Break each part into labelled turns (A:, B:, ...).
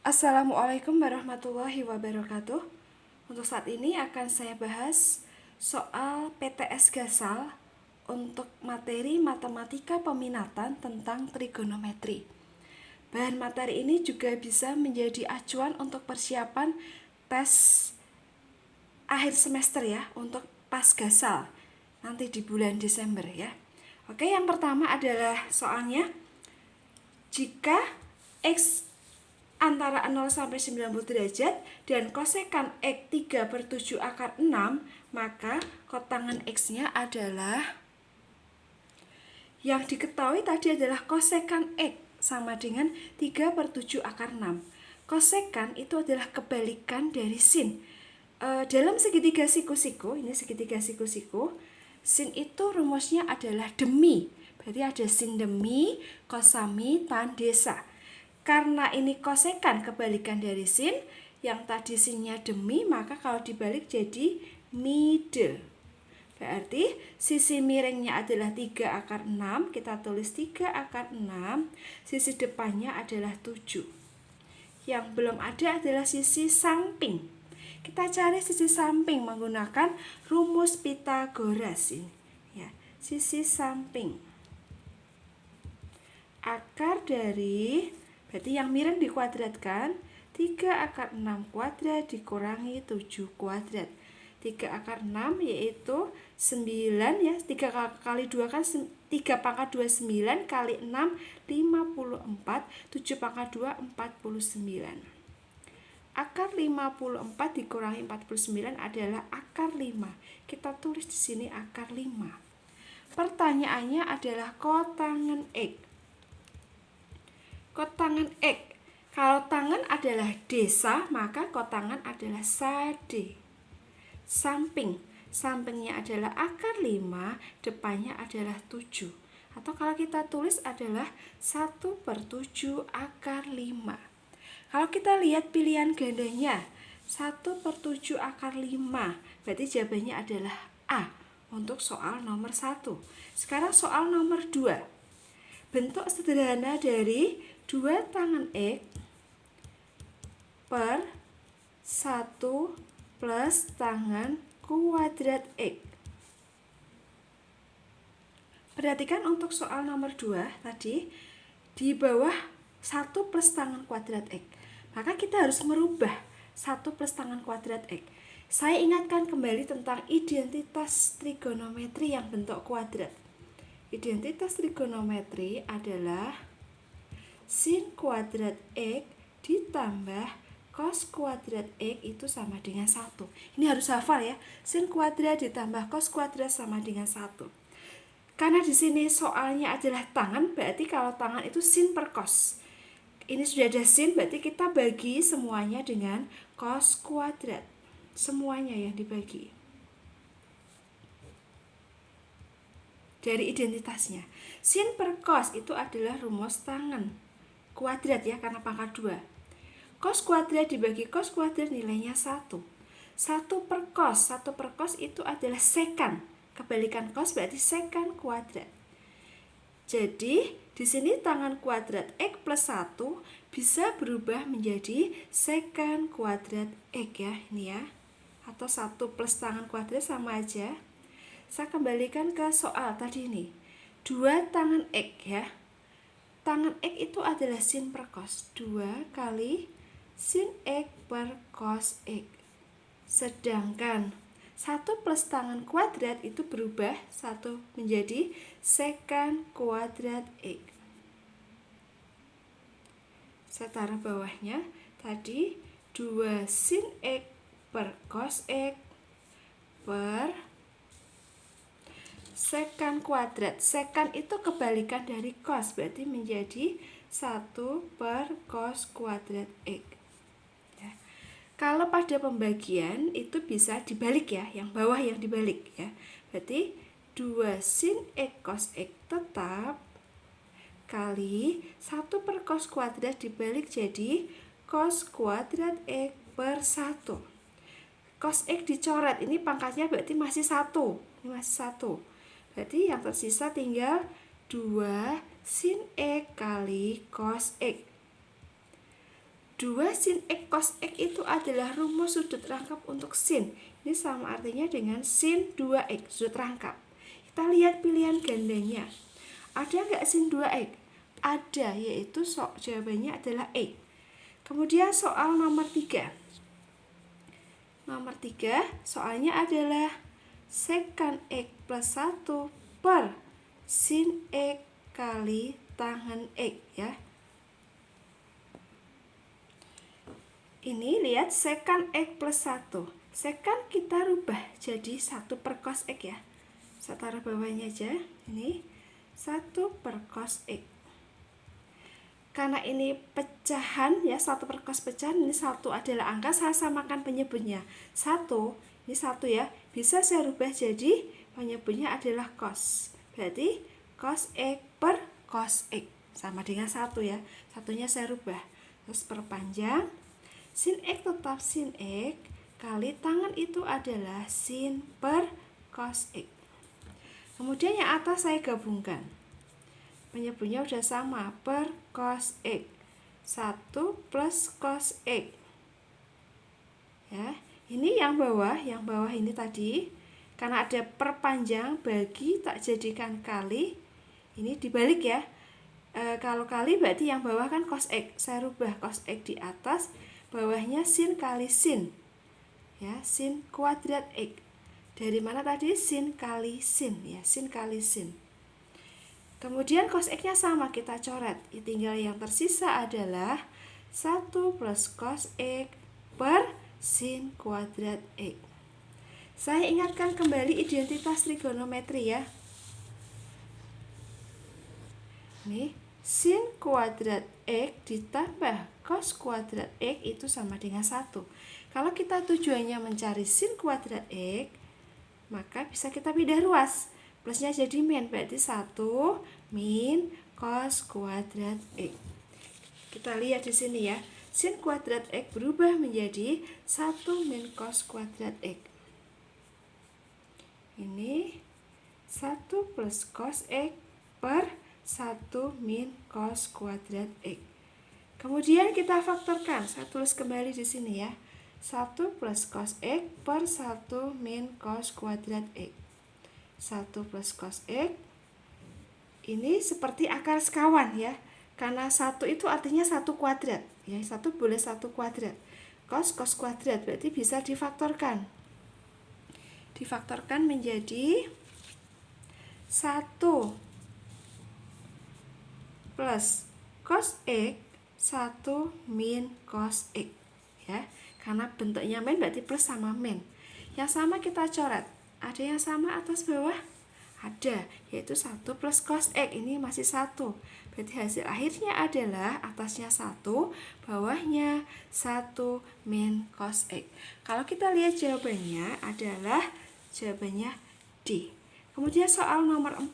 A: Assalamualaikum warahmatullahi wabarakatuh. Untuk saat ini akan saya bahas soal PTS Gasal untuk materi matematika peminatan tentang trigonometri. Bahan materi ini juga bisa menjadi acuan untuk persiapan tes akhir semester ya, untuk pas Gasal nanti di bulan Desember ya. Oke, yang pertama adalah soalnya jika X antara 0 sampai 90 derajat dan kosekan X 3/7 akar 6, maka kotangan X-nya adalah, yang diketahui tadi adalah kosekan X sama dengan 3/7 akar 6. Kosekan itu adalah kebalikan dari sin. Dalam segitiga siku-siku, ini segitiga siku-siku, sin itu rumusnya adalah demi. Berarti ada sin demi, kosami, tan desa. Karena ini kosekan kebalikan dari sin, yang tadi sinnya demi, maka kalau dibalik jadi mide. Berarti sisi miringnya adalah 3 akar 6, kita tulis 3 akar 6, sisi depannya adalah 7. Yang belum ada adalah sisi samping. Kita cari sisi samping menggunakan rumus Pythagoras ini. Ya, sisi samping. Akar dari, berarti yang miring dikuadratkan, 3 akar 6 kuadrat dikurangi 7 kuadrat. 3 akar 6 yaitu 9 ya, 3 kali 2 kan 3 pangkat 2 9 kali 6 54, 7 pangkat 2 49. Akar 54 dikurangi 49 adalah akar 5. Kita tulis di sini akar 5. Pertanyaannya adalah kotangan X. Kotangan X, kalau tangan adalah desa, maka kotangan /adalah sade. Samping, sampingnya adalah akar 5, depannya adalah 7. Atau kalau kita tulis adalah 1/7 akar 5. Kalau kita lihat pilihan gandanya, 1/7 akar 5, berarti jawabannya adalah A untuk soal nomor 1. Sekarang soal nomor 2. Bentuk sederhana dari 2 tangan X per 1 plus tangan kuadrat X. Perhatikan untuk soal nomor 2 tadi, di bawah 1 plus tangan kuadrat X. Maka kita harus merubah 1 plus tangan kuadrat X. Saya ingatkan kembali tentang identitas trigonometri yang bentuk kuadrat. Identitas trigonometri adalah sin kuadrat X ditambah cos kuadrat X itu sama dengan 1. Ini harus hafal ya. Sin kuadrat ditambah cos kuadrat sama dengan 1. Karena di sini soalnya adalah tangan, berarti kalau tangan itu sin per cos. Ini sudah ada sin, berarti kita bagi semuanya dengan cos kuadrat. Semuanya yang dibagi. Dari identitasnya, sin per cos itu adalah rumus tangan kuadrat ya, karena pangkat 2. Cos kuadrat dibagi cos kuadrat nilainya 1. 1 per cos itu adalah sekan. Kebalikan cos berarti sekan kuadrat. Jadi, di sini tangan kuadrat X plus 1 bisa berubah menjadi sekan kuadrat X ya, ini ya. Atau 1 plus tangan kuadrat sama aja. Saya kembalikan ke soal tadi ini. 2 tangan X ya. Tangan X itu adalah sin per cos. 2 kali sin X per cos X. Sedangkan 1 plus tangan kuadrat itu berubah 1 menjadi sekan kuadrat X. Saya taruh bawahnya. Tadi 2 sin X per cos X per sekan kuadrat. Sekan itu kebalikan dari cos, berarti menjadi 1 per cos kuadrat X ya. Kalau pada pembagian itu bisa dibalik ya, yang bawah yang dibalik ya. Berarti 2 sin X cos X tetap kali 1 per cos kuadrat dibalik jadi cos kuadrat X per 1. Cos X dicoret, ini pangkatnya berarti masih 1. Ini masih 1. Berarti yang tersisa tinggal 2 sin X kali cos X. 2 sin X cos X itu adalah rumus sudut rangkap untuk sin. Ini sama artinya dengan sin 2X, sudut rangkap. Kita lihat pilihan gandanya. Ada nggak sin 2X? Ada, yaitu jawabannya adalah E. Kemudian soal nomor 3. Nomor 3, soalnya adalah secant X plus 1 per sin X kali tangen X ya. Ini lihat secant X plus 1. Secant kita rubah jadi 1 per cos X ya. Saya taruh bawahnya aja. Ini 1 per cos X. Karena ini pecahan ya, 1 per cos pecahan, ini 1 adalah angka, saya samakan penyebutnya. 1, ini 1 ya. Bisa saya rubah jadi penyebutnya adalah cos. Berarti cos X per cos X sama dengan 1 ya. Satunya saya rubah. Terus perpanjang. Sin X tetap sin X kali tangen itu adalah sin per cos X. Kemudian yang atas saya gabungkan. Penyebutnya udah sama, per cos X. 1 plus cos X. Ya, ini yang bawah ini tadi. Karena ada perpanjang bagi tak jadikan kali. Ini dibalik ya. Kalau kali berarti yang bawah kan cos X. Saya rubah cos X di atas. Bawahnya sin kali sin ya, sin kuadrat X. Dari mana tadi? Sin kali sin ya, sin kali sin. Kemudian cos X nya sama, kita coret. Tinggal yang tersisa adalah 1 plus cos X per sin kuadrat X. Saya ingatkan kembali identitas trigonometri ya. Nih, sin kuadrat X ditambah cos kuadrat X itu sama dengan 1. Kalau kita tujuannya mencari sin kuadrat X, maka bisa kita pindah ruas. Plusnya jadi min, berarti 1 min cos kuadrat X. Kita lihat di sini ya. Sin kuadrat X berubah menjadi 1 min cos kuadrat X. Ini 1 plus cos X per 1 min cos kuadrat X. Kemudian kita faktorkan. Saya tulis kembali di sini ya. 1 plus cos X per 1 min cos kuadrat X. 1 plus cos X. Ini seperti akar sekawan ya. Karena 1 itu artinya 1 kuadrat. Ya, 1 boleh 1 kuadrat. Cos kuadrat berarti bisa difaktorkan. Difaktorkan menjadi 1 plus cos X 1 min cos X ya. Karena bentuknya min berarti plus sama min. Yang sama kita coret. Ada yang sama atas bawah? Ada, yaitu 1 plus cos X. Ini masih 1. Berarti hasil akhirnya adalah atasnya 1, bawahnya 1 min cos X. Kalau kita lihat jawabannya adalah jawabannya D. Kemudian soal nomor 4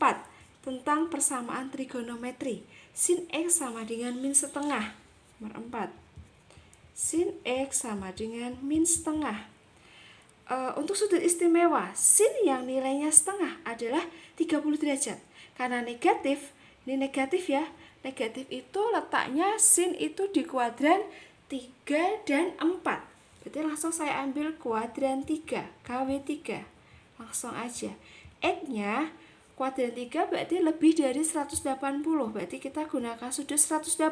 A: tentang persamaan trigonometri. Sin X sama dengan min setengah. Nomor 4. Sin X sama dengan min setengah. Untuk sudut istimewa, sin yang nilainya setengah adalah 30 derajat. Karena negatif, ini negatif ya. Negatif itu letaknya sin itu di kuadran 3 dan 4. Berarti langsung saya ambil kuadran 3, KW3. Langsung aja. X-nya kuadran 3 berarti lebih dari 180. Berarti kita gunakan sudut 180.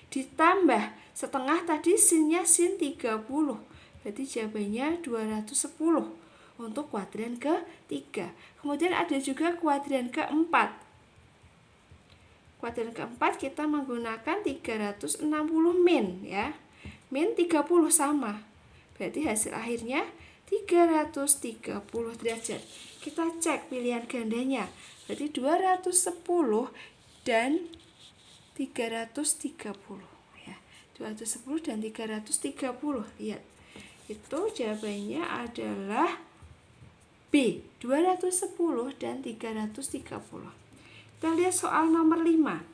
A: Ditambah setengah tadi sinnya sin 30. Berarti jawabannya 210 untuk kuadran ke-3. Kemudian ada juga kuadran ke-4. Kuadran ke-4 kita menggunakan 360 min ya. Min 30 sama. Berarti hasil akhirnya 330 derajat. Kita cek pilihan gandanya. Berarti 210 dan 330 ya. 210 dan 330. Lihat. Itu jawabannya adalah B, 210 dan 330. Kita lihat soal nomor 5.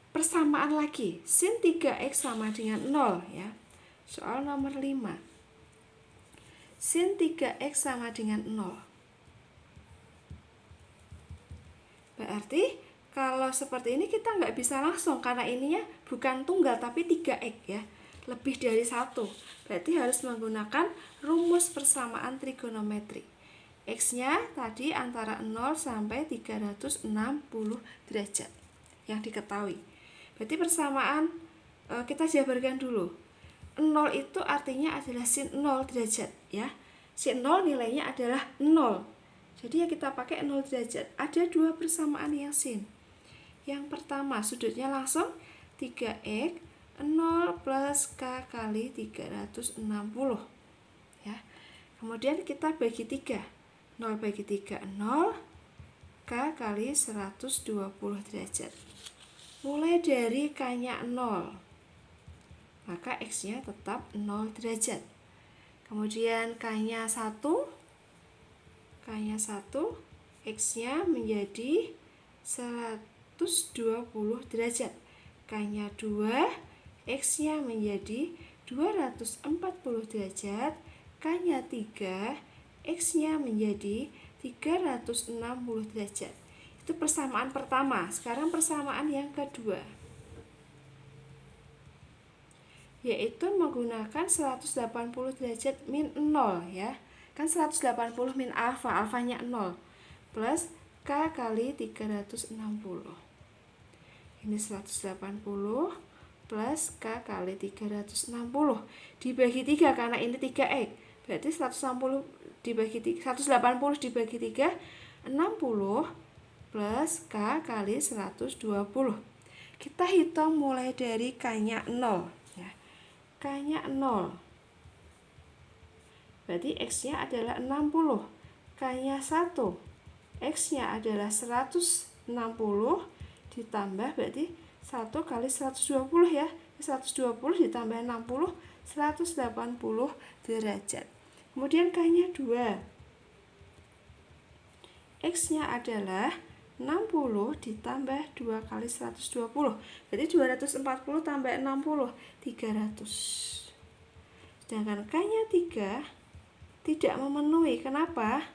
A: Persamaan lagi, sin 3x sama dengan 0 ya. Soal nomor 5. Sin 3x sama dengan 0. Berarti Kalau seperti ini kita nggak bisa langsung karena ininya bukan tunggal tapi 3x ya, lebih dari 1. Berarti harus menggunakan rumus persamaan trigonometri. X-nya tadi antara 0 sampai 360 derajat yang diketahui. Berarti persamaan kita jabarkan dulu. 0 itu artinya adalah sin 0 derajat ya. Sin 0 nilainya adalah 0. Jadi ya kita pakai 0 derajat. Ada dua persamaan yang sin. Yang pertama sudutnya langsung 3x 0 plus k kali 360 ya. Kemudian kita bagi 3. 0 bagi 3 0, k kali 120 derajat. Mulai dari k-nya 0, maka x-nya tetap 0 derajat. Kemudian k-nya 1, x-nya menjadi 120 derajat. K-nya 2, x-nya menjadi 240 derajat. K-nya 3, x-nya menjadi 360 derajat. Itu persamaan pertama. Sekarang persamaan yang kedua, yaitu menggunakan 180 derajat min 0 ya. Kan 180 min alfa, alfanya 0, plus k kali 360. Ini 180 plus k kali 360 dibagi 3 karena ini 3x. Berarti 180 dibagi 3, 180 dibagi 3, 60 plus k kali 120. Kita hitung mulai dari k-nya 0 ya. K-nya 0. Berarti x-nya adalah 60. K-nya 1. X-nya adalah 160 ditambah berarti 1 kali 120 ya. 120 ditambah 60, 180 derajat. Kemudian K-nya 2. X-nya adalah 60 ditambah 2 kali 120. Berarti 240 tambah 60, 300. Sedangkan K-nya 3 tidak memenuhi. Kenapa?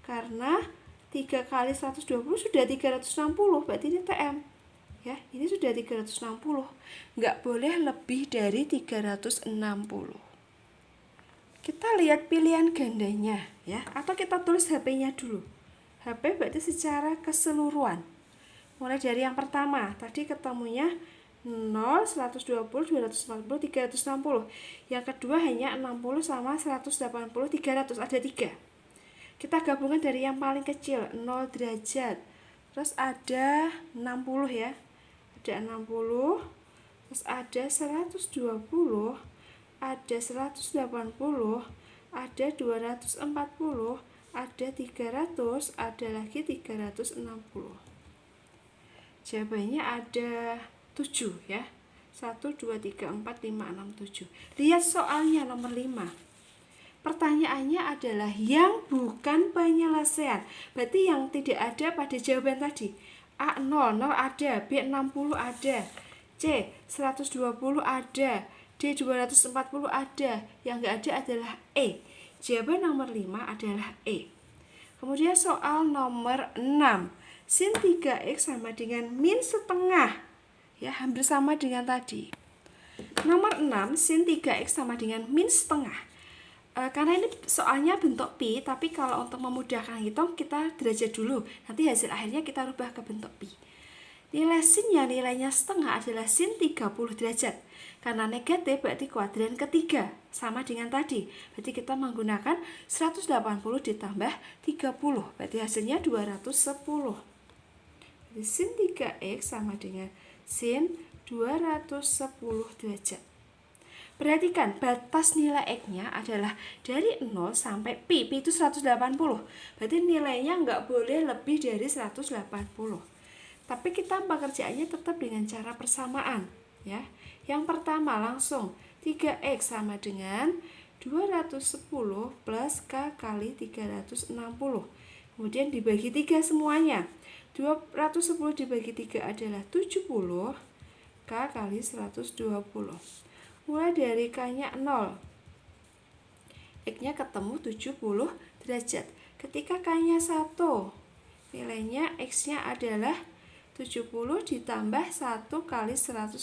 A: Karena 3 kali 120 sudah 360. Berarti ini TM. Ya, ini sudah 360. Nggak boleh lebih dari 360. Kita lihat pilihan gandanya ya, atau kita tulis HP-nya dulu. HP berarti secara keseluruhan. Mulai dari yang pertama, tadi ketemunya 0, 120, 240, 360. Yang kedua hanya 60 sama 180, 300, ada 3. Kita gabungkan dari yang paling kecil, 0 derajat. Terus ada 60 ya. Ada 60, terus ada 120, ada 180, ada 240, ada 300, ada lagi 360. Jawabannya ada 7 ya. 1, 2, 3, 4, 5, 6, 7. Lihat soalnya nomor 5. Pertanyaannya adalah yang bukan penyelesaian. Berarti yang tidak ada pada jawaban tadi. A 0, 0 ada, B 60 ada, C 120 ada, D 240 ada. Yang enggak ada adalah E. Jawaban nomor 5 adalah E. Kemudian soal nomor 6. Sin 3x sama dengan min setengah. Ya, hampir sama dengan tadi. Nomor 6, sin 3x sama dengan min setengah. Karena ini soalnya bentuk pi, tapi kalau untuk memudahkan hitung kita derajat dulu. Nanti hasil akhirnya kita rubah ke bentuk pi. Nilai sin yang nilainya setengah adalah sin 30 derajat. Karena negatif berarti kuadran ketiga, sama dengan tadi. Berarti kita menggunakan 180 ditambah 30. Berarti hasilnya 210. Jadi sin 3x sama dengan sin 210 derajat. Perhatikan, batas nilai X-nya adalah dari 0 sampai Pi. Pi itu 180. Berarti nilainya nggak boleh lebih dari 180. Tapi kita pekerjaannya tetap dengan cara persamaan. Ya. Yang pertama langsung 3X sama dengan 210 plus K kali 360. Kemudian dibagi 3 semuanya. 210 dibagi 3 adalah 70. K kali 120. Mulai dari K-nya 0, X-nya ketemu 70 derajat. Ketika K-nya 1, nilainya X-nya adalah 70 ditambah 1 kali 120.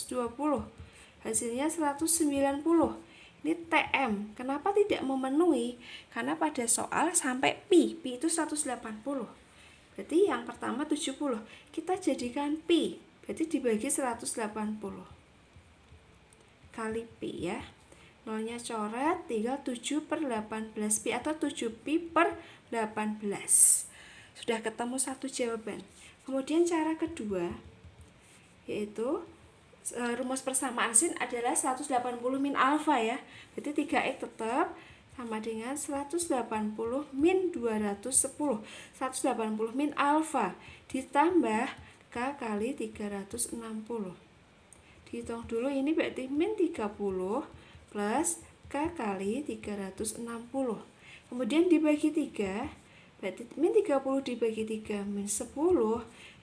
A: Hasilnya 190. Ini TM. Kenapa tidak memenuhi? Karena pada soal sampai pi. Pi itu 180. Berarti yang pertama 70. Kita jadikan pi. Berarti dibagi 180. Kali pi ya. Nolnya coret, tinggal 7 per 18 pi atau 7 pi per 18. Sudah ketemu satu jawaban. Kemudian cara kedua, yaitu rumus persamaan sin adalah 180 min alfa ya. Berarti 3x tetap sama dengan 180 min 210. 180 min alfa ditambah k kali 360. Dihitung dulu, ini berarti min 30 plus k kali 360. Kemudian dibagi 3, berarti min 30 dibagi 3 min 10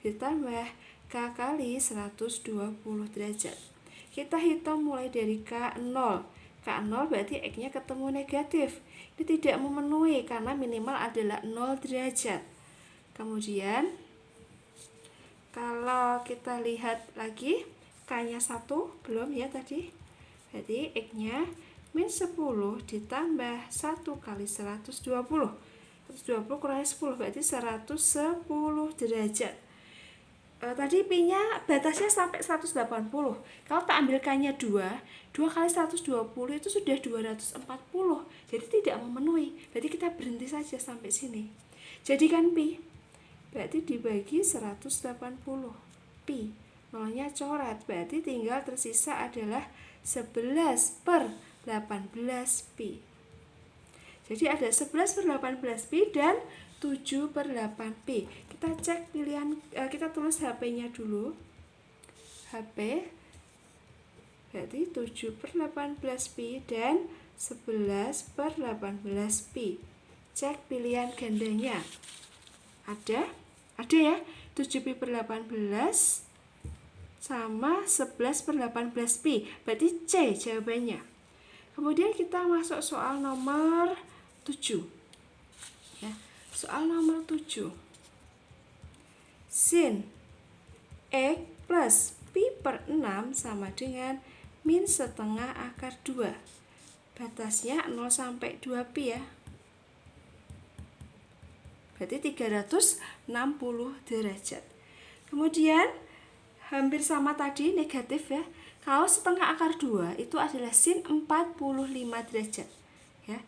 A: ditambah k kali 120 derajat. Kita hitung mulai dari K0. K0 berarti X-nya ketemu negatif. Ini tidak memenuhi karena minimal adalah 0 derajat. Kemudian kalau kita lihat lagi, K-nya 1 belum ya tadi. Berarti X-nya min 10 ditambah 1 kali 120. 120 kurangi 10 berarti 110 derajat. Tadi pi-nya batasnya sampai 180. Kalau tak ambil K-nya 2 kali 120 itu sudah 240. Jadi tidak memenuhi. Berarti kita berhenti saja sampai sini. Jadikan pi. Berarti dibagi 180 pi. Nolnya coret. Berarti tinggal tersisa adalah 11 per 18 pi. Jadi ada 11 per 18 pi dan 7 per 8 pi. Kita cek pilihan, kita tulis HP-nya dulu. HP berarti 7 per 18 pi dan 11 per 18 pi. Cek pilihan gandanya. Ada ya, 7 pi per 18 sama 11 per 18 pi. Berarti C jawabannya. Kemudian kita masuk soal nomor 7. Ya, soal nomor 7. Sin X plus pi per 6 sama dengan min setengah akar 2. Batasnya 0 sampai 2 pi ya. Berarti 360 derajat. Kemudian hampir sama tadi, negatif ya. Kalau setengah akar 2 itu adalah sin 45 derajat. Ya.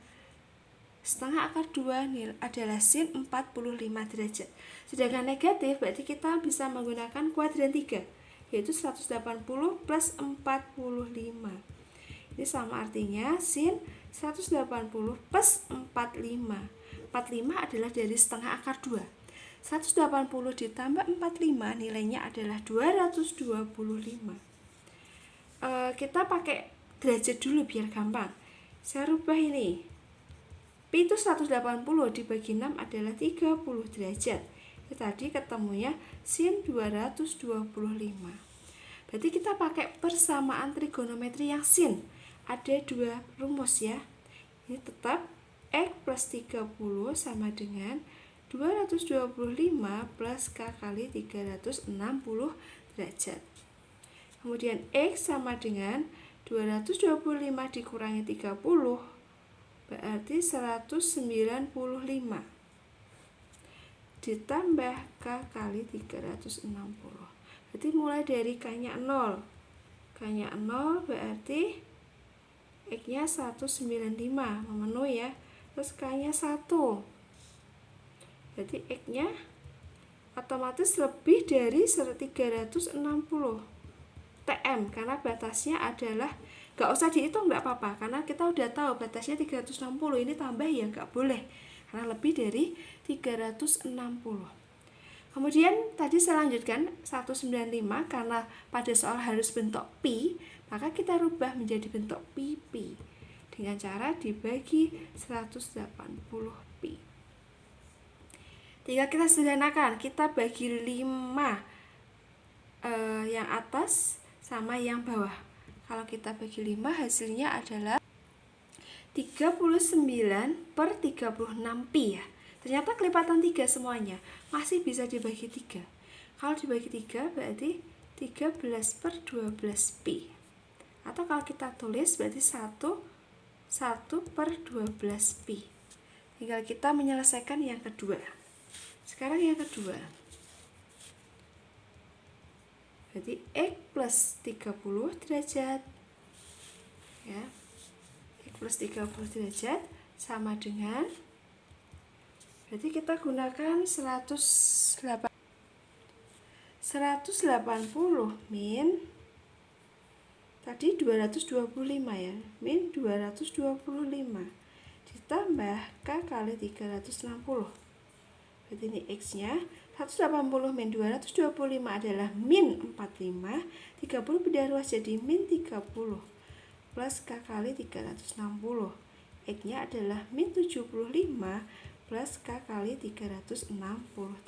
A: Setengah akar 2 adalah sin 45 derajat. Sedangkan negatif berarti kita bisa menggunakan kuadran 3, yaitu 180 plus 45. Ini sama artinya sin 180 plus 45. 45 adalah dari setengah akar 2. 180 ditambah 45 nilainya adalah 225. Kita pakai derajat dulu biar gampang. Saya rubah ini. Pi itu 180 dibagi 6 adalah 30 derajat. Tadi ketemunya sin 225. Berarti kita pakai persamaan trigonometri yang sin. Ada 2 rumus ya. Ini tetap X plus 30 sama dengan 225 plus K kali 360 derajat. Kemudian X sama dengan 225 dikurangi 30 berarti 195 ditambah K kali 360. Berarti mulai dari K-nya 0. K-nya 0 berarti X-nya 195 memenuhi ya. Terus K-nya 1. Berarti X-nya otomatis lebih dari 360 TM karena batasnya adalah, gak usah dihitung gak apa-apa karena kita udah tahu batasnya 360. Ini tambah ya gak boleh karena lebih dari 360. Kemudian tadi saya lanjutkan 195 karena pada soal harus bentuk pi, maka kita rubah menjadi bentuk pi dengan cara dibagi 180 pi. Tinggal kita sederhanakan, kita bagi 5 yang atas sama yang bawah. Kalau kita bagi 5 hasilnya adalah 39 per 36 pi ya. Ternyata kelipatan 3 semuanya, masih bisa dibagi 3. Kalau dibagi 3 berarti 13 per 12 pi. Atau kalau kita tulis berarti 1 per 12 pi. Tinggal kita menyelesaikan yang kedua. Sekarang yang kedua. Berarti X plus 30 derajat. Ya. X plus 30 derajat sama dengan, berarti kita gunakan 180 min tadi 225 ya, min 225 ditambah K kali 360. Berarti ini X nya 180 min 225 adalah min 45, 30 beda ruas jadi min 30 plus K kali 360. X nya adalah min 75 plus K kali 360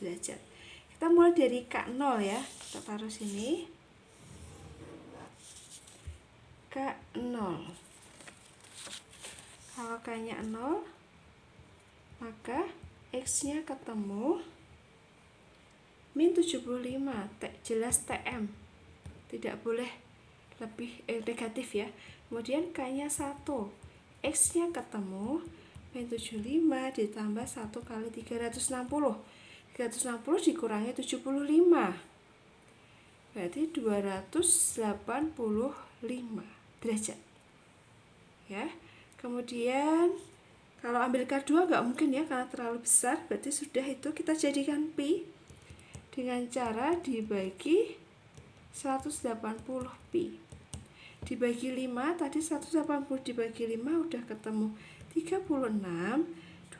A: derajat. Kita mulai dari K0 ya, kita taruh sini K0. Kalau K-nya 0, maka X-nya ketemu min 75, jelas TM, tidak boleh lebih negatif ya. Kemudian K-nya 1, X-nya ketemu min 75 ditambah 1 kali 360. 360 dikurangi 75, berarti 285 derajat ya. Kemudian kalau ambil K2 nggak mungkin ya karena terlalu besar, berarti sudah itu kita jadikan pi dengan cara dibagi 180 pi. Dibagi 5, tadi 180 dibagi 5 udah ketemu 36.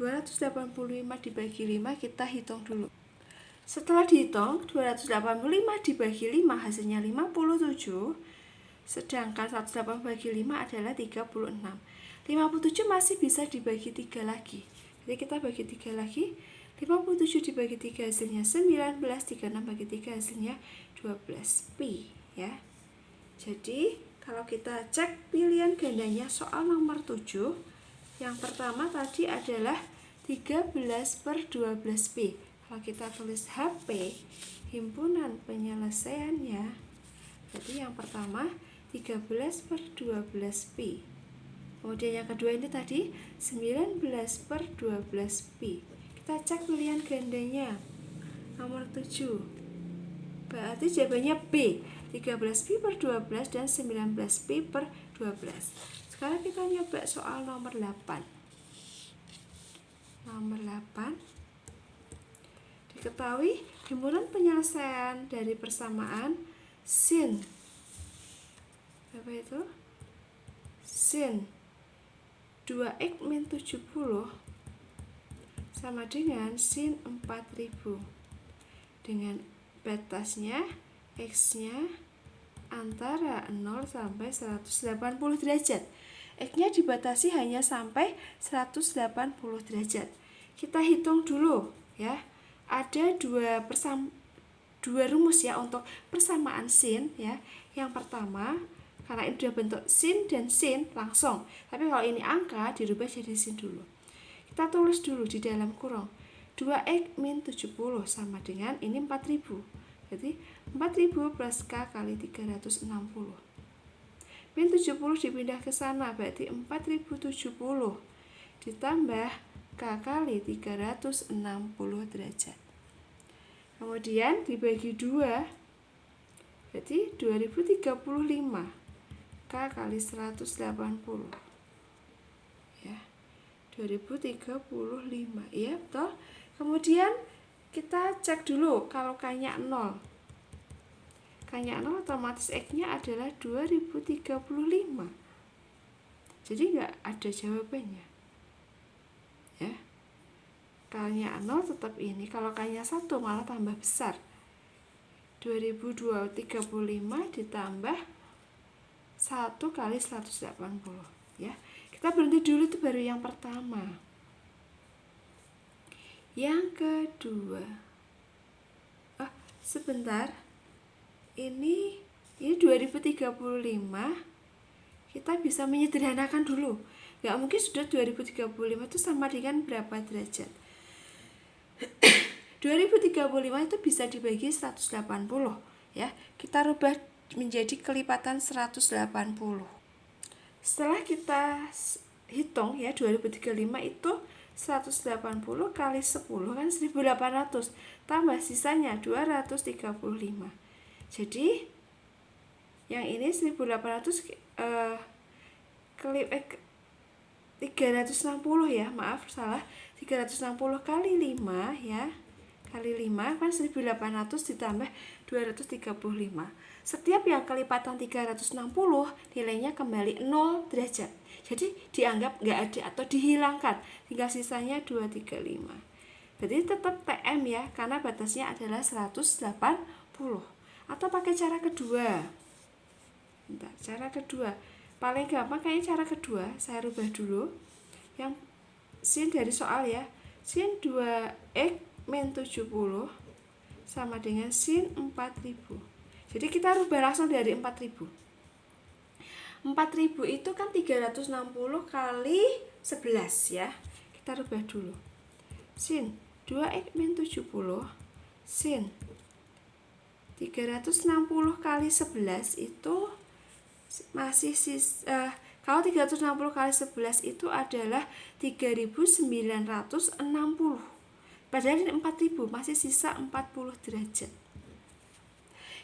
A: 285 dibagi 5 kita hitung dulu. Setelah dihitung 285 dibagi 5 hasilnya 57, sedangkan 180 bagi 5 adalah 36. 57 masih bisa dibagi 3 lagi. Jadi kita bagi 3 lagi. 57 dibagi 3 hasilnya 19, 36 bagi 3 hasilnya 12 pi ya. Jadi kalau kita cek pilihan gandanya soal nomor 7, yang pertama tadi adalah 13 per 12 pi. Kalau kita tulis HP, himpunan penyelesaiannya, berarti yang pertama 13 per 12 pi. Kemudian yang kedua ini tadi 19 per 12 pi. Kita cek pilihan gandanya nomor 7. Berarti jawabannya B, 13 pi per 12 dan 19 pi per 12. Sekarang kita nyoba soal nomor 8. Nomor 8. Diketahui himpunan penyelesaian dari persamaan sin. Apa itu? Sin 2x min 70 sama dengan sin 4000 dengan batasnya X-nya antara 0 sampai 180 derajat. X-nya dibatasi hanya sampai 180 derajat. Kita hitung dulu ya. Ada dua rumus ya untuk persamaan sin ya. Yang pertama, karena ini sudah bentuk sin dan sin langsung. Tapi kalau ini angka dirubah jadi sin dulu. Kita tulis dulu di dalam kurung. 2x min 70 sama dengan ini 4000. Berarti 4000 plus K kali 360. Min 70 dipindah ke sana, berarti 4070 ditambah K kali 360 derajat. Kemudian dibagi 2, berarti 2035 K kali 180 ya, 2035 ya betul. Kemudian kita cek dulu kalau K-nya 0. K-nya 0 otomatis X-nya adalah 2035. Jadi nggak ada jawabannya. Ya. K-nya 0 tetap ini. Kalau K-nya 1 malah tambah besar. 2035 ditambah 1 kali 180. Ya. Kita berhenti dulu, itu baru yang pertama. Yang kedua. Sebentar. Ini 2035 kita bisa menyederhanakan dulu. Gak mungkin sudah 2035 itu sama dengan berapa derajat. 2035 itu bisa dibagi 180 ya. Kita rubah menjadi kelipatan 180. Setelah kita hitung ya, 2035 itu 180 kali 10 kan 1800, tambah sisanya 235. Jadi yang ini 1800 360 ya, maaf salah, 360 kali 5 ya, kali 5 kan 1800 ditambah 235. Setiap yang kelipatan 360 nilainya kembali 0 derajat, jadi dianggap nggak ada atau dihilangkan, tinggal sisanya 235. Berarti tetap TM ya, karena batasnya adalah 180. Atau pakai cara kedua. Bentar, cara kedua paling gampang kayaknya cara kedua. Saya rubah dulu yang sin dari soal ya. Sin 2x min 70 sama dengan sin 4000. Jadi kita rubah langsung dari 4000. 4000 itu kan 360 kali 11 ya. Kita rubah dulu. Sin 2x min 70 sin 360 kali 11 itu masih kalau 360 kali 11 itu adalah 3960. Padahal ini 4000, masih sisa 40 derajat.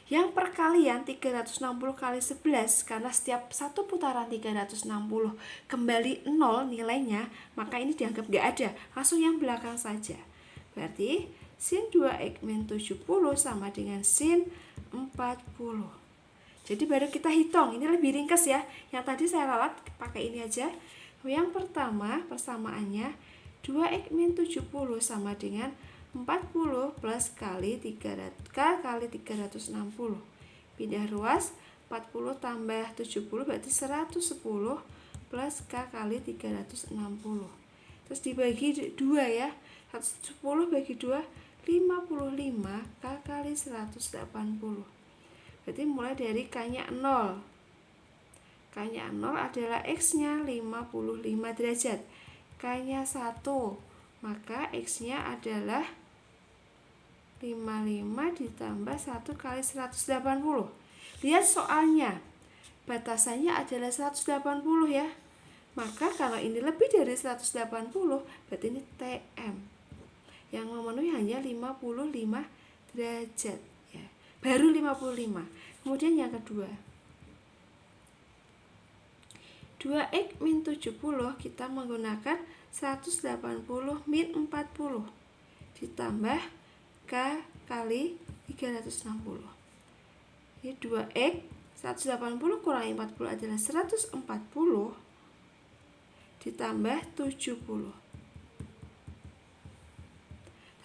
A: Yang perkalian 360 kali 11, karena setiap satu putaran 360 kembali 0 nilainya, maka ini dianggap nggak ada, langsung yang belakang saja. Berarti sin 2x min 70 sama dengan sin 40. Jadi baru kita hitung, ini lebih ringkas ya. Yang tadi saya ralat pakai ini aja. Yang pertama persamaannya 2x min 70 sama dengan 40 plus kali 300 kali 360. Pindah ruas, 40 tambah 70 berarti 110 plus k kali 360. Terus dibagi 2 ya. 110 bagi 2 55 k kali 180. Berarti mulai dari k-nya 0. K-nya 0 adalah x-nya 55 derajat. K-nya 1, maka x-nya adalah 55 ditambah 1 kali 180. Lihat soalnya, batasannya adalah 180 ya. Maka kalau ini lebih dari 180, berarti ini TM. Yang memenuhi hanya 55 derajat. Baru 55. Kemudian yang kedua, 2x min 70 kita menggunakan 180 min 40 ditambah k kali 360. Ini 2x 180 kurangi 40 adalah 140 ditambah 70.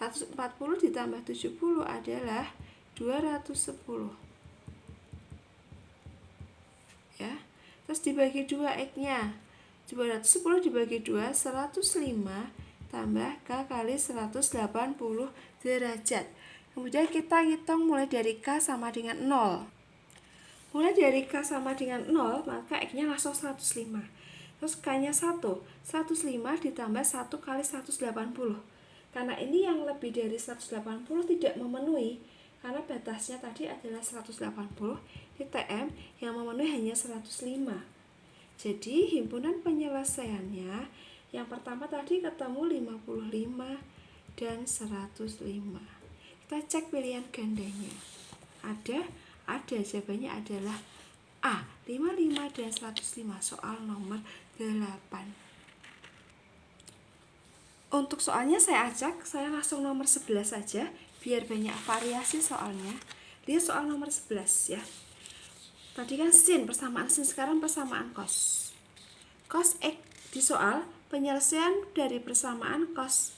A: 140 ditambah 70 adalah 210 ya. Terus dibagi 2 x-nya, 210 dibagi 2 105 tambah k kali 180 derajat. Kemudian kita hitung mulai dari k sama dengan 0. Mulai dari k sama dengan 0, maka x-nya langsung 105. Terus k-nya 1, 105 ditambah 1 kali 180. Karena ini yang lebih dari 180 tidak memenuhi, karena batasnya tadi adalah 180, di TM yang memenuhi hanya 105. Jadi himpunan penyelesaiannya yang pertama tadi ketemu 55 dan 105. Kita cek pilihan gandanya. Ada jawabannya adalah A, 55 dan 105, soal nomor 8. Untuk soalnya saya acak, saya langsung nomor 11 saja biar banyak variasi soalnya. Lihat soal nomor 11 ya. Tadi kan sin, persamaan sin, sekarang persamaan cos. Cos X di soal penyelesaian dari persamaan cos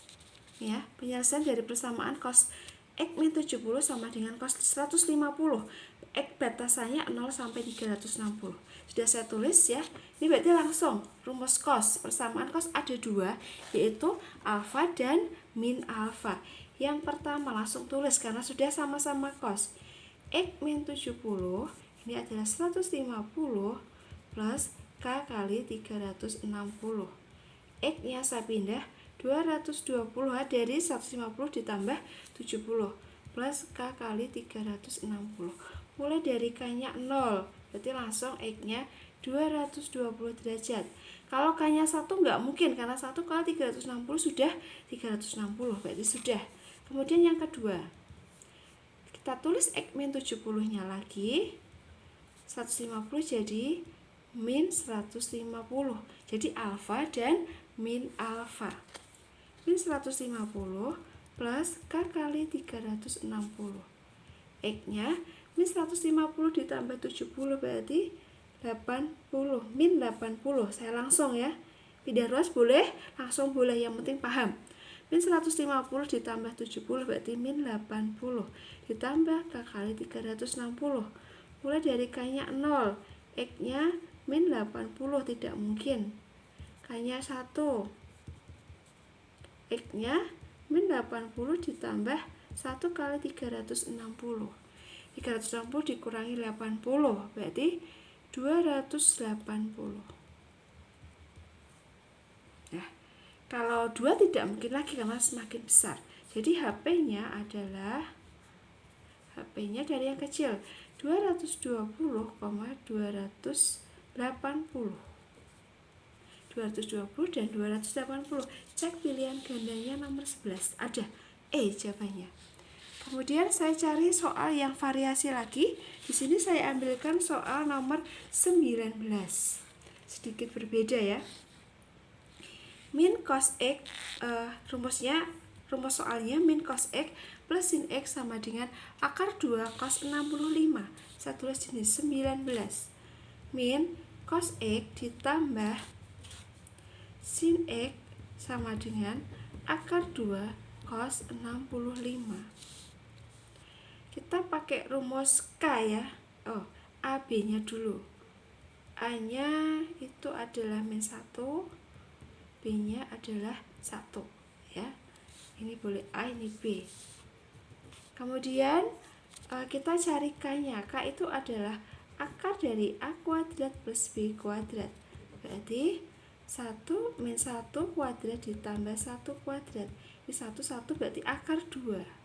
A: ya, penyelesaian dari persamaan cos X min 70 sama dengan cos 150. X batasannya 0 sampai 360. Sudah saya tulis ya. Ini berarti langsung rumus cos, persamaan cos ada 2, yaitu alfa dan min alfa. Yang pertama langsung tulis karena sudah sama-sama cos. X min 70 ini adalah 150 plus k kali 360. X nya saya pindah, 220 H dari 150 ditambah 70 plus K kali 360. Mulai dari K-nya 0, berarti langsung X-nya 220 derajat. Kalau K-nya 1 nggak mungkin, karena 1 kali 360 sudah 360, berarti sudah. Kemudian yang kedua, kita tulis X min 70-nya lagi, 150 jadi min 150. Jadi alfa dan min alfa. Min 150 plus K kali 360. X-nya min 150 ditambah 70 berarti 80. Min 80. Saya langsung ya. Pindah ruas boleh, langsung boleh, yang penting paham. Min 150 ditambah 70 berarti min 80. Ditambah K kali 360. Mulai dari K-nya 0. X-nya min 80, tidak mungkin. K-nya 1. X-nya min 80 ditambah 1 kali 360. 360 dikurangi 80 berarti 280. Nah, kalau 2 tidak mungkin lagi karena semakin besar. Jadi HP-nya adalah dari yang kecil, 220,280. 220 dan 280. Cek pilihan gandanya nomor 11. Ada jawabannya. Kemudian saya cari soal yang variasi lagi. Di sini saya ambilkan soal nomor 19. Sedikit berbeda ya. Min cos X, rumus soalnya min cos X plus sin X sama dengan akar 2 cos 65. Saya tulis ini 19. Min cos X ditambah sin X sama dengan akar 2 cos 65. Kita pakai rumus K ya. AB-nya dulu. A-nya itu adalah min 1, B-nya adalah 1 ya. Ini boleh A, ini B. Kemudian kita cari K-nya. K itu adalah akar dari A kuadrat plus B kuadrat. Berarti 1 min 1 kuadrat ditambah 1 kuadrat. Ini 1 berarti akar 2.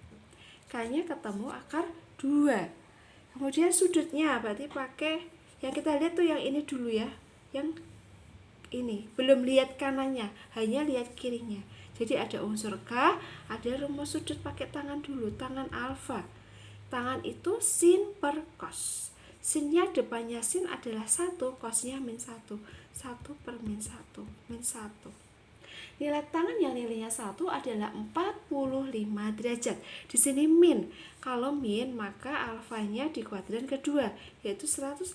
A: K-nya ketemu akar 2. Kemudian sudutnya berarti pakai yang kita lihat tuh yang ini dulu ya. Yang ini belum lihat kanannya, hanya lihat kirinya. Jadi ada unsur K, ada rumus sudut pakai tangan dulu, tangan alfa. Tangan itu sin per cos. Sinnya depannya sin adalah 1, cosnya min 1. 1 per min 1, min 1. Nilai tangan yang nilainya 1 adalah 45 derajat. Di sini min. Kalau min, maka alfanya di kuadran kedua, yaitu 180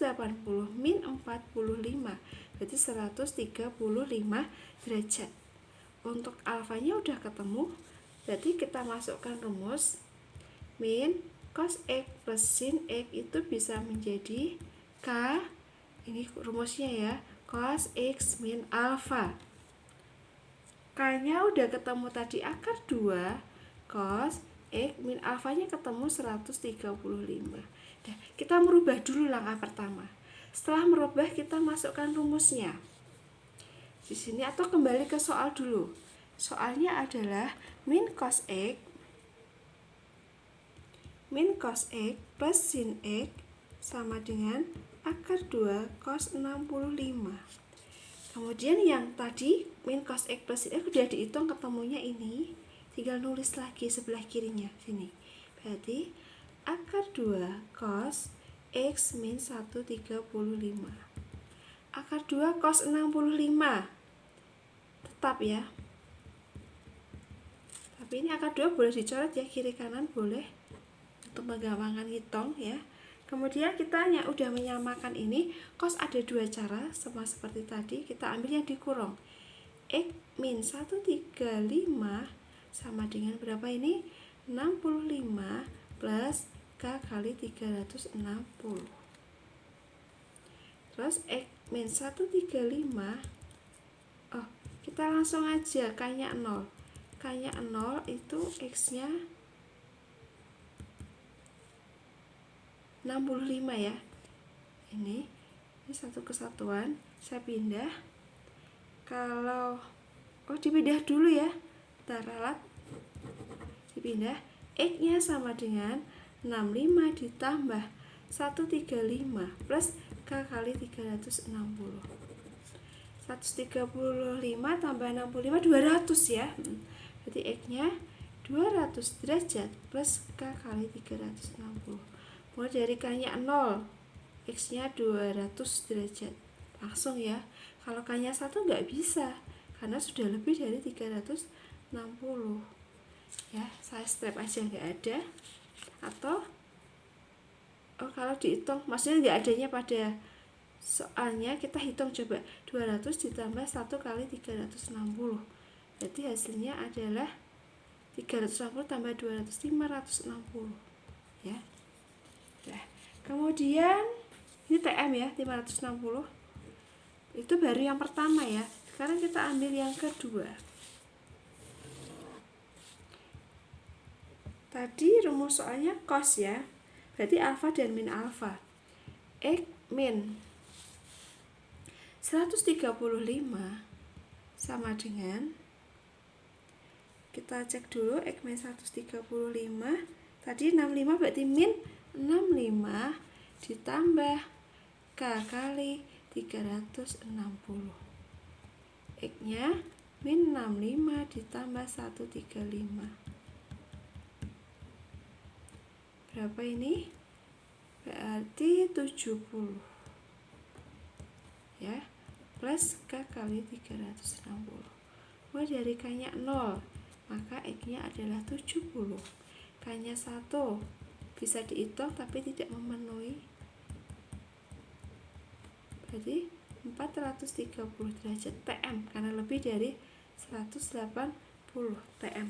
A: min 45. Berarti 135 derajat. Untuk alfanya udah ketemu, berarti kita masukkan rumus min cos X plus sin X itu bisa menjadi K, ini rumusnya ya, cos X min alfa. K-nya udah ketemu tadi akar 2 cos X min alfanya ketemu 135. Nah, kita merubah dulu langkah pertama. Setelah merubah, kita masukkan rumusnya di sini atau kembali ke soal dulu. Soalnya adalah min cos X plus sin X sama dengan akar 2 cos 65. Kemudian yang tadi min cos X plus sin X udah dihitung ketemunya ini, tinggal nulis lagi sebelah kirinya sini. Berarti akar 2 cos X min 135. Akar 2 cos 65 tetap ya. Tapi ini akar 2 boleh dicoret ya, kiri kanan boleh, untuk menggampangkan hitung ya. Kemudian kita udah menyamakan ini, cos ada 2 cara, sama seperti tadi, kita ambil yang dikurung. X min 135 sama dengan berapa ini? 65 plus K kali 360. Terus X min 135, kita langsung aja K-nya 0. K-nya 0 itu X-nya 65 ya. Ini satu kesatuan, saya pindah. Kalau dipindah dulu ya. kita ralat, dipindah, X-nya sama dengan 65 ditambah 135 plus K kali 360. 135 tambah 65, 200 ya. Berarti X-nya 200 derajat plus K kali 360. Mulai dari K-nya 0, X-nya 200 derajat. Langsung ya. Kalau K-nya 1 nggak bisa, karena sudah lebih dari 360. Ya, saya strap aja nggak ada. Atau kalau dihitung, maksudnya nggak adanya pada soalnya, kita hitung coba 200 ditambah 1 kali 360. Berarti hasilnya adalah 360 tambah 200, 560 ya. Nah, kemudian ini TM ya, 560. Itu baru yang pertama ya. Sekarang kita ambil yang kedua. Tadi rumus soalnya cos ya. Berarti alfa dan min alfa. X min 135 sama dengan, kita cek dulu, X min 135 tadi 65, berarti min 65 ditambah K kali 360. X nya min 65 ditambah 135, berapa ini? Berarti 70 ya, plus K kali 360. Mulai dari K nya 0, maka X nya adalah 70. K nya 1 bisa dihitung tapi tidak memenuhi, berarti 430 derajat TM, karena lebih dari 180 TM.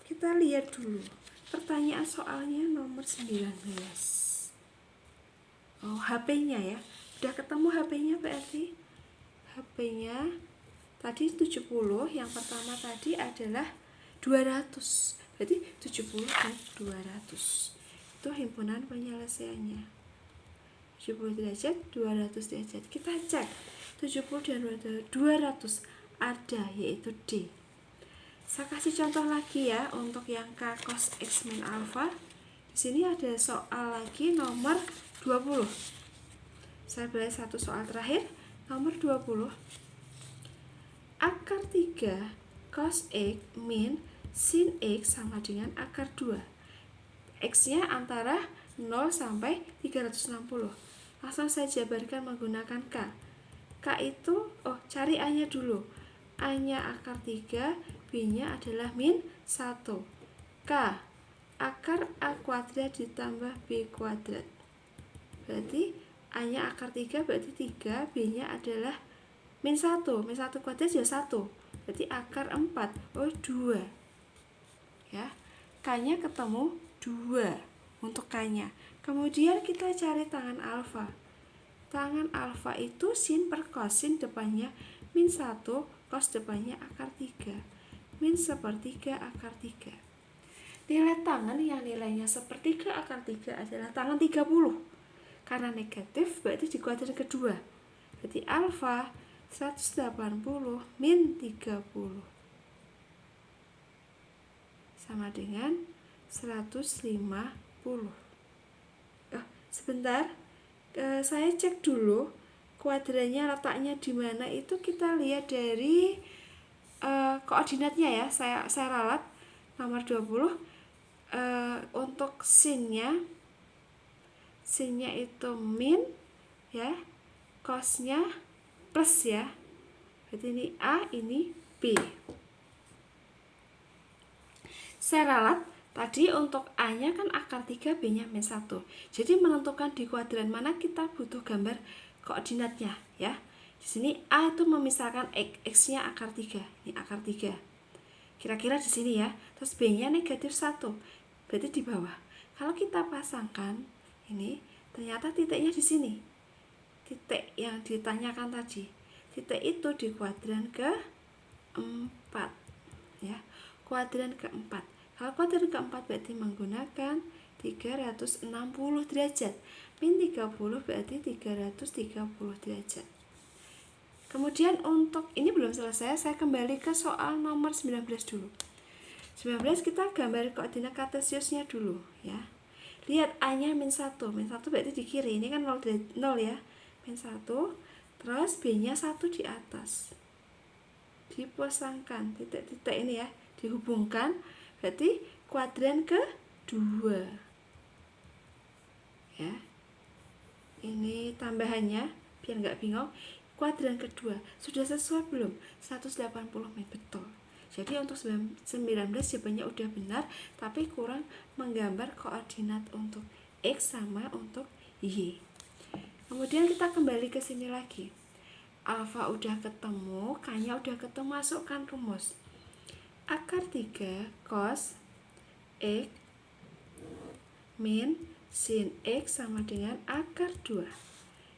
A: Kita lihat dulu pertanyaan soalnya nomor 19. HP-nya ya. Udah ketemu HP-nya berarti. HP-nya tadi 70, yang pertama tadi adalah 200. Berarti 70 dan 200. Itu himpunan penyelesaiannya. 70 derajat, 200 derajat. Kita cek 70 dan 200 ada, yaitu D. Saya kasih contoh lagi ya untuk yang K cos X min alpha. Di sini ada soal lagi nomor 20. Saya bahas satu soal terakhir, nomor 20. Akar 3 cos X min sin X sama dengan akar 2. X-nya antara 0 sampai 360. Langsung saya jabarkan menggunakan K. K itu, cari A-nya dulu. A-nya akar 3, B-nya adalah min 1. K, akar A kuadrat ditambah B kuadrat. Berarti A-nya akar 3, berarti 3, B-nya adalah min 1. Min 1 kuadrat ya 1. Berarti akar 4, 2. Ya, K-nya ketemu 2 untuk K-nya. Kemudian kita cari tangan alfa. Tangan alfa itu sin per cos, sin depannya min 1, cos depannya akar 3. Min sepertiga akar 3. Nilai tangan yang nilainya sepertiga akar 3 adalah tangan 30. Karena negatif berarti di kuadran kedua. Berarti alfa 180 min 30 sama dengan 150. Sebentar, saya cek dulu kuadrannya letaknya di mana. Itu kita lihat dari koordinatnya ya. Saya ralat nomor 20. Untuk sinnya itu min ya, cosnya plus ya. Berarti ini A, ini B. Saya ralat. Tadi untuk A-nya kan akar 3, B-nya min 1. Jadi menentukan di kuadran mana kita butuh gambar koordinatnya ya. Di sini A itu memisahkan X-nya akar 3. Ini akar 3. Kira-kira di sini ya. Terus B-nya negatif 1. Berarti di bawah. Kalau kita pasangkan ini, ternyata titiknya di sini. Titik yang ditanyakan tadi. Titik itu di kuadran ke-4 ya. Kuadran ke-4. Kalau kuadran keempat berarti menggunakan 360 derajat. Min 30 berarti 330 derajat. Kemudian untuk ini belum selesai, saya kembali ke soal nomor 19 dulu. 19 kita gambar koordinat kartesiusnya dulu ya. Lihat A-nya -1. -1 berarti di kiri. Ini kan 0 ya. -1. Terus B-nya 1 di atas. Dipasangkan titik-titik ini ya, dihubungkan. Berarti kuadran kedua. Ya. Ini tambahannya biar nggak bingung. Kuadran kedua sudah sesuai belum? 180 meter, betul. Jadi untuk 19 jawabannya udah benar, tapi kurang menggambar koordinat untuk X sama untuk Y. Kemudian kita kembali ke sini lagi. Alfa udah ketemu, K-nya udah ketemu, masukkan rumus. Akar 3 cos X min sin X sama dengan akar 2.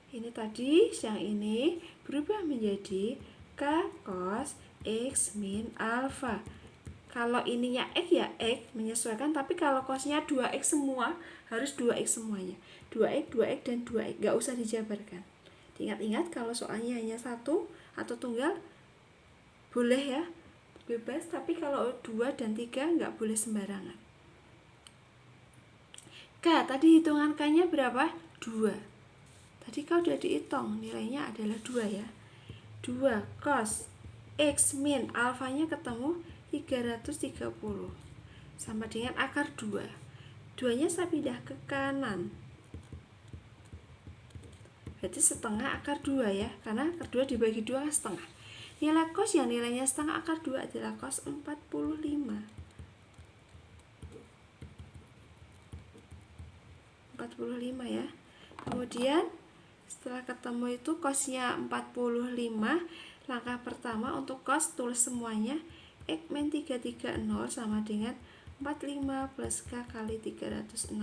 A: Ini tadi, yang ini berubah menjadi K cos X min alfa. Kalau ininya X ya X, menyesuaikan, tapi kalau cosnya 2X semua, harus 2X semuanya. 2X, 2X, dan 2X, gak usah dijabarkan. Ingat-ingat kalau soalnya hanya satu atau tunggal, boleh ya, bebas, tapi kalau 2 dan 3 gak boleh sembarangan. K, tadi hitungan K-nya berapa? 2. Tadi kau udah dihitung, nilainya adalah 2 ya. 2 cos X min alfanya ketemu 330 sama dengan akar 2. 2-nya saya pindah ke kanan. Berarti setengah akar 2 ya, karena akar 2 dibagi 2 kan setengah. Nilai cos yang nilainya setengah akar 2 adalah cos 45. 45 ya. Kemudian setelah ketemu itu cosnya 45, langkah pertama untuk cos tulis semuanya. X min 330 sama dengan 45 plus K kali 360.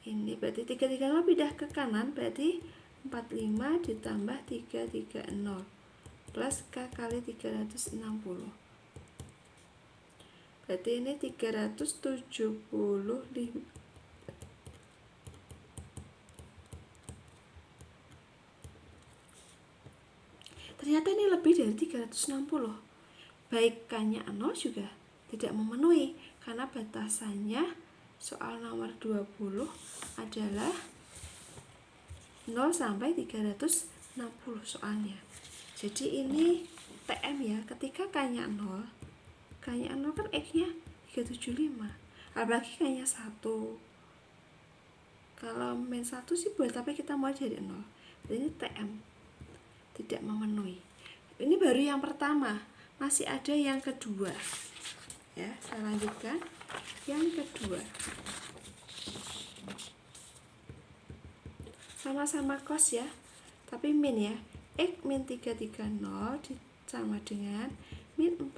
A: Ini berarti 330 pindah ke kanan, berarti 45 ditambah 330 plus K kali 360. Berarti ini 375. Ternyata ini lebih dari 360. Baik K-nya 0 juga tidak memenuhi, karena batasannya soal nomor 20 adalah 0 sampai 360 soalnya. Jadi ini TM ya, ketika K-nya 0 kan X-nya 375. Apalagi K-nya 1. Kalau min 1 sih boleh, tapi kita mau jadi 0. Jadi ini TM. Tidak memenuhi. Ini baru yang pertama, masih ada yang kedua ya. Saya lanjutkan yang kedua, sama-sama cos ya, tapi min ya. X min 330 sama dengan min 45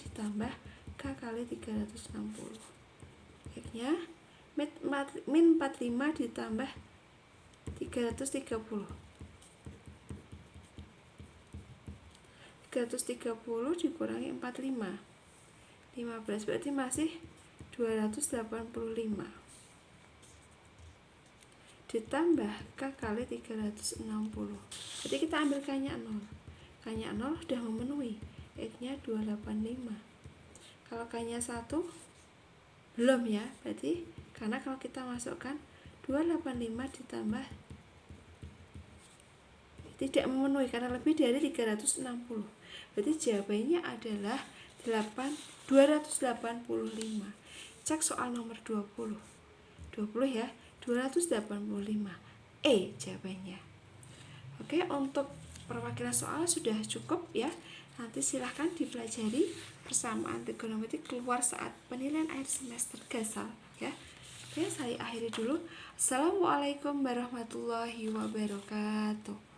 A: ditambah K kali 360. X nya min 45 ditambah 330. 330 dikurangi 45, 15, berarti masih 285 ditambah K kali 360. Jadi kita ambil K-nya 0. K-nya 0 sudah memenuhi, X-nya 285. Kalau K-nya 1 belum ya, berarti karena kalau kita masukkan 285 ditambah tidak memenuhi karena lebih dari 360. Berarti jawabannya adalah 285. Cek soal nomor 20. 20 ya, 285. Jawabannya. Oke, untuk perwakilan soal sudah cukup ya. Nanti silahkan dipelajari persamaan trigonometri keluar saat penilaian akhir semester gasal ya. Oke, saya akhiri dulu. Assalamualaikum warahmatullahi wabarakatuh.